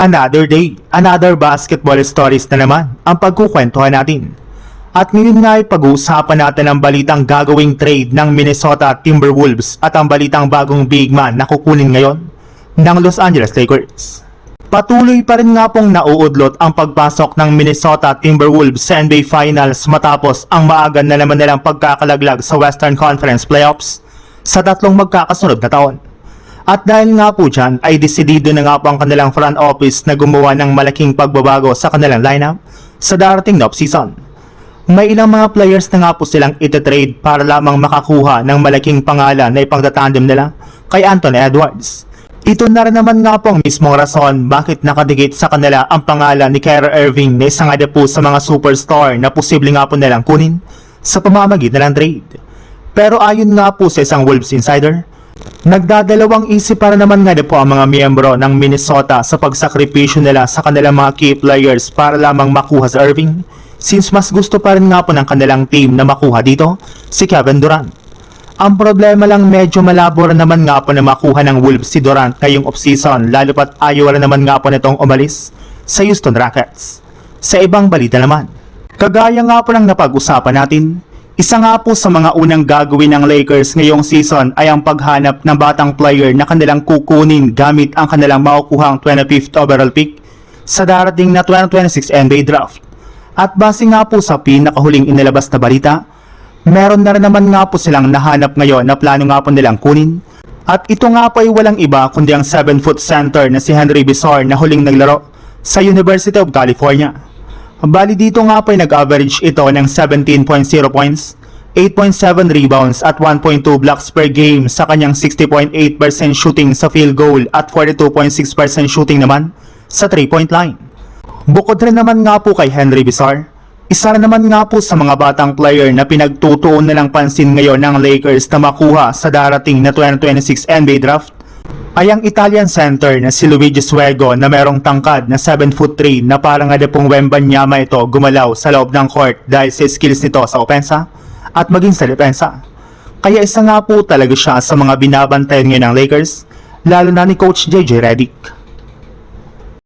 Another day, another basketball stories na naman ang pagkukwentuhan natin. At ngayon nga ay pag-uusapan natin ang balitang gagawing trade ng Minnesota Timberwolves at ang balitang bagong big man na kukunin ngayon ng Los Angeles Lakers. Patuloy pa rin nga pong nauudlot ang pagpasok ng Minnesota Timberwolves sa NBA Finals matapos ang maaga na naman nilang pagkakalaglag sa Western Conference Playoffs sa tatlong magkakasunod na taon. At dahil nga po dyan ay desidido na nga po ang kanilang front office na gumawa ng malaking pagbabago sa kanilang lineup sa darating na off-season. May ilang mga players na nga po silang ititrade para lamang makakuha ng malaking pangalan na ipagtatandem nila kay Anthony Edwards. Ito na rin naman nga po ang mismong rason bakit nakadikit sa kanila ang pangalan ni Kyrie Irving na isa nga po sa mga superstar na posible nga po nilang kunin sa pamamagitan ng trade. Pero ayon nga po sa isang Wolves insider, nagdadalawang isip para naman nga po ang mga miyembro ng Minnesota sa pagsakripisyo nila sa kanilang mga key players para lamang makuha sa Irving, since mas gusto pa rin nga po ng kanilang team na makuha dito si Kevin Durant. Ang problema lang medyo malabo rin naman nga po na makuha ng Wolves si Durant ngayong off-season, lalo pat ayaw rin naman nga po nitong umalis sa Houston Rockets. Sa ibang balita naman, kagaya nga po ng napag-usapan natin, isa nga po sa mga unang gagawin ng Lakers ngayong season ay ang paghanap ng batang player na kanilang kukunin gamit ang kanilang makukuhang 25th overall pick sa darating na 2026 NBA Draft. At base nga po sa pinakahuling inilabas na balita, meron na rin naman nga po silang nahanap ngayon na plano nga po nilang kunin. At ito nga po ay walang iba kundi ang 7-foot center na si Henry Bizar na huling naglaro sa University of California. Bali dito nga po ay nag-average ito ng 17.0 points, 8.7 rebounds at 1.2 blocks per game sa kanyang 60.8% shooting sa field goal at 42.6% shooting naman sa 3-point line. Bukod rin naman nga po kay Henry Bizar, isa rin naman nga po sa mga batang player na pinagtutuon na lang pansin ngayon ng Lakers na makuha sa darating na 2026 NBA Draft ay ang Italian center na si Luigi Suego na merong tangkad na 7'3" na parang adepong Wembanyama ito gumalaw sa loob ng court dahil sa skills nito sa opensa at maging sa depensa. Kaya isa nga po talaga siya sa mga binabantayan ngayon ng Lakers, lalo na ni Coach JJ Redick.